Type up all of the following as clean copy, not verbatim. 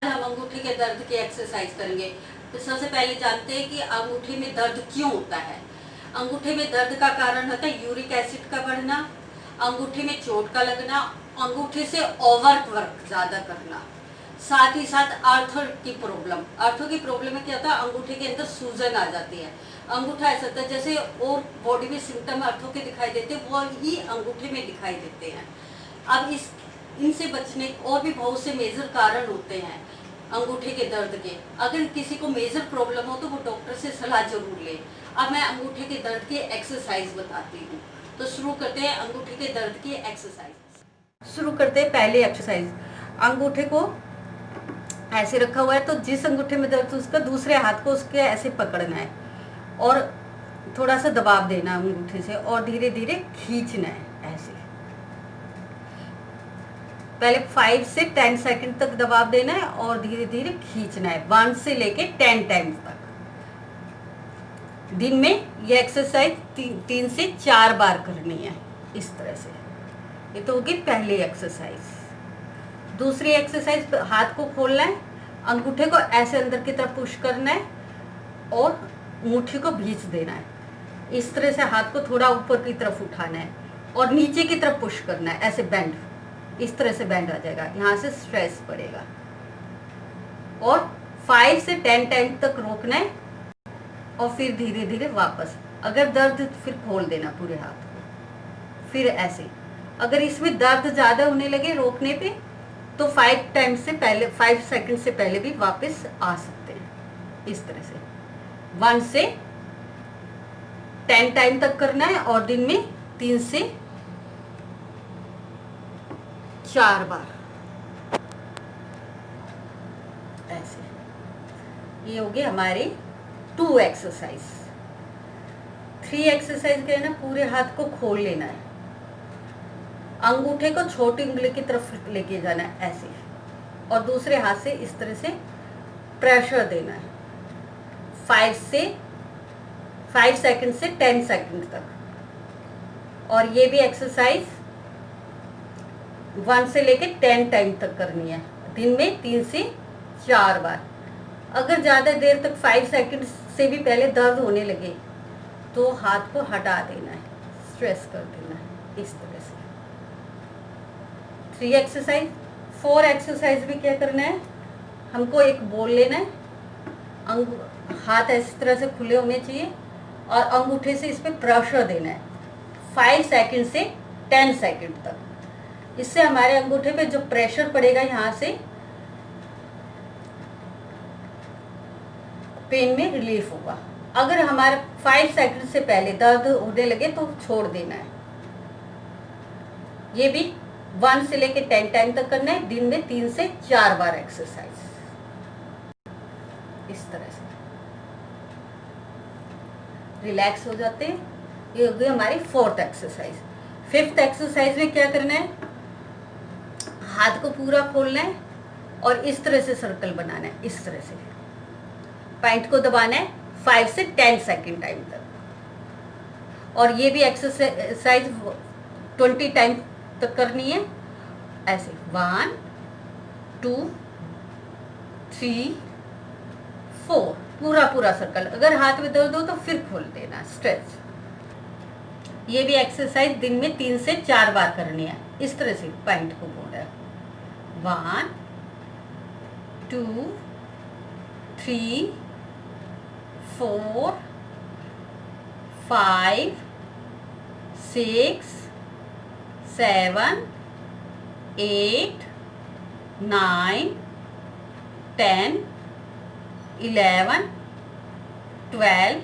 हम अंगूठी के दर्द की एक्सरसाइज करेंगे। तो सबसे पहले जानते हैं कि अंगूठी में दर्द क्यों होता है। अंगूठे में दर्द का कारण होता है यूरिक एसिड का बढ़ना, अंगूठे में चोट का लगना, अंगूठे से ओवर वर्क ज्यादा करना, साथ ही साथ आर्थो की प्रॉब्लम। आर्थो की प्रॉब्लम में क्या होता है, अंगूठे के अंदर सूजन आ जाती है। अंगूठा ऐसा होता है जैसे और बॉडी में सिम्टम आर्थो के दिखाई देते हैं, वो ही अंगूठे में दिखाई देते हैं। अब इनसे बचने और भी बहुत से मेजर कारण होते हैं अंगूठे के दर्द के। अगर किसी को मेजर प्रॉब्लम हो तो वो डॉक्टर से सलाह जरूर ले। अब मैं अंगूठे के दर्द की एक्सरसाइज बताती हूँ। तो शुरू करते हैं अंगूठे के दर्द की एक्सरसाइज। शुरू करते हैं पहले एक्सरसाइज। अंगूठे को ऐसे रखा हुआ है तो जिस अंगूठे में दर्द उसका दूसरे हाथ को उसके ऐसे पकड़ना है और थोड़ा सा दबाव देना अंगूठे से और धीरे धीरे खींचना है ऐसे। पहले 5 से 10 सेकंड तक दबाव देना है और धीरे धीरे खींचना है 1 से लेके 10 टाइम्स तक। दिन में ये एक्सरसाइज 3 से 4 बार करनी है इस तरह से। ये तो होगी पहली एक्सरसाइज। दूसरी एक्सरसाइज, हाथ को खोलना है, अंगूठे को ऐसे अंदर की तरफ पुश करना है और मुट्ठी को भींच देना है। इस तरह से हाथ को थोड़ा ऊपर की तरफ उठाना है और नीचे की तरफ पुश करना है, ऐसे बैंड। इस तरह से बैंड आ जाएगा, यहाँ से स्ट्रेस पड़ेगा। और 5 से 10 टाइम तक रोकना है और फिर धीरे धीरे वापस। अगर दर्द फिर खोल देना पूरे हाथ को, फिर ऐसे। अगर इसमें दर्द ज़्यादा होने लगे रोकने पे तो 5 सेकंड से पहले भी वापस आ सकते हैं। इस तरह से 1 से 10 टाइम तक करना है और दिन में 3 से 4 बार ऐसे। ये हो गए हमारी 2 एक्सरसाइज। 3 एक्सरसाइज क्या है ना, पूरे हाथ को खोल लेना है, अंगूठे को छोटी उंगली की तरफ लेके जाना है ऐसे और दूसरे हाथ से इस तरह से प्रेशर देना है 5 सेकंड से 10 सेकंड तक। और ये भी एक्सरसाइज 1 से लेके 10 टाइम तक करनी है, दिन में 3 से 4 बार। अगर ज़्यादा देर तक 5 सेकंड से भी पहले दर्द होने लगे तो हाथ को हटा देना है, स्ट्रेस कर देना है इस तरह से। 3 एक्सरसाइज। 4 एक्सरसाइज भी क्या करना है, हमको एक बॉल लेना है, हाथ इस तरह से खुले होने चाहिए और अंगूठे से इस पर प्रेशर देना है 5 सेकंड से 10 सेकंड तक। इससे हमारे अंगूठे पे जो प्रेशर पड़ेगा यहाँ से पेन में रिलीफ होगा। अगर हमारे 5 सेकंड से पहले दर्द होने लगे तो छोड़ देना है। ये भी 1 से लेके 10 टाइम तक करना है, दिन में 3 से 4 बार एक्सरसाइज इस तरह से। रिलैक्स हो जाते हैं। ये हो गई हमारी 4th एक्सरसाइज। 5th एक्सरसाइज में क्या करना है, हाथ को पूरा खोलना है और इस तरह से सर्कल बनाना है, इस तरह से पॉइंट को दबाना है 5 से 10 सेकंड टाइम तक। और ये भी एक्सरसाइज 20 टाइम तक करनी है ऐसे। 1 2 3 4 पूरा सर्कल। अगर हाथ में दर्द हो तो फिर खोल देना, स्ट्रेच। ये भी एक्सरसाइज दिन में 3 से 4 बार करनी है, इस तरह से पॉइंट को बोलना है। 1 2 3 4 5 6 7 8 9 10 11 12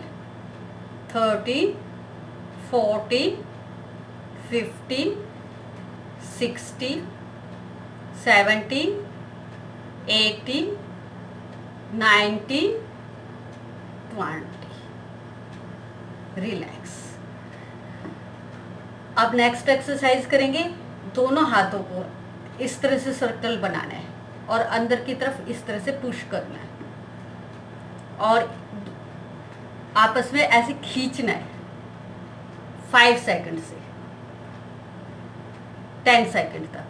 13 14 15 16 17 18 19 20। रिलैक्स। अब नेक्स्ट एक्सरसाइज करेंगे। दोनों हाथों को इस तरह से सर्कल बनाना है और अंदर की तरफ इस तरह से पुश करना है और आपस में ऐसे खींचना है 5 सेकंड से 10 सेकंड तक।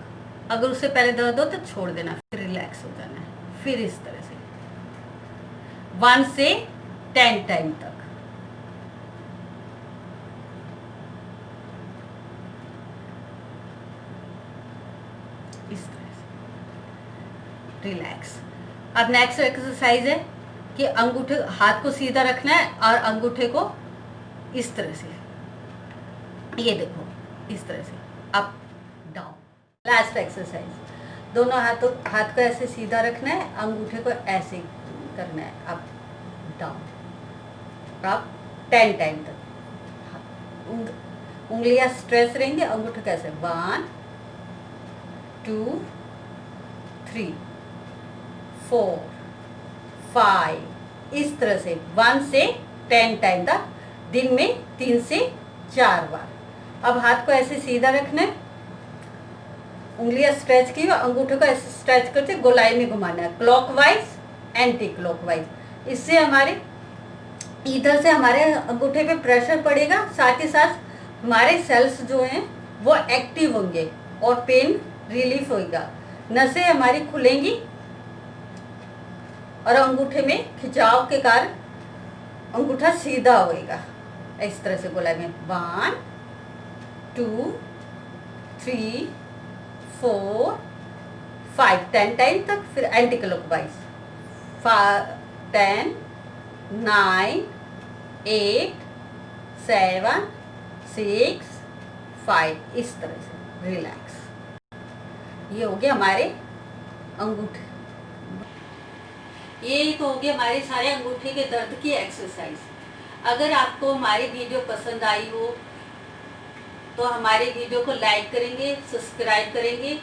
अगर उससे पहले दर्द हो तो छोड़ देना, फिर रिलैक्स हो जाना है। फिर इस तरह से 1 से 10 टाइम तक। इस तरह से रिलैक्स। अब नेक्स्ट एक्सरसाइज है कि अंगूठे, हाथ को सीधा रखना है और अंगूठे को इस तरह से, ये देखो इस तरह से अप डाउन। लास्ट एक्सरसाइज, दोनों हाथ को ऐसे सीधा रखना है, अंगूठे को ऐसे करना है, अप डाउन, अप 10 टाइम तक। उंगलियां स्ट्रेच रहेंगी, अंगूठे कैसे 1 2 3 4 5, इस तरह से 1 से 10 टाइम तक, दिन में 3 से 4 बार। अब हाथ को ऐसे सीधा रखना है, उंगलियां स्ट्रेच की और अंगूठे को ऐसे स्ट्रेच करके गोलाई में घुमाना है, क्लॉकवाइज एंटी क्लॉकवाइज। इससे हमारे इधर से हमारे अंगूठे पे प्रेशर पड़ेगा, साथ ही साथ हमारे सेल्स जो हैं वो एक्टिव होंगे और पेन रिलीफ होगा, नसें हमारी खुलेंगी और अंगूठे में खिंचाव के कारण अंगूठा सीधा होएगा। इस तरह से गोलाई में 1 2 3 4 5, 10 टाइम तक। फिर एंटी क्लॉकवाइज 10 9 8 7 6 5, इस तरह से रिलैक्स। ये हो गया हमारे अंगूठे, ये तो हो गया हमारे सारे अंगूठे के दर्द की एक्सरसाइज। अगर आपको हमारी वीडियो पसंद आई हो तो हमारे वीडियो को लाइक करेंगे, सब्सक्राइब करेंगे,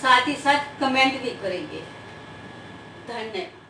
साथ ही साथ कमेंट भी करेंगे। धन्यवाद।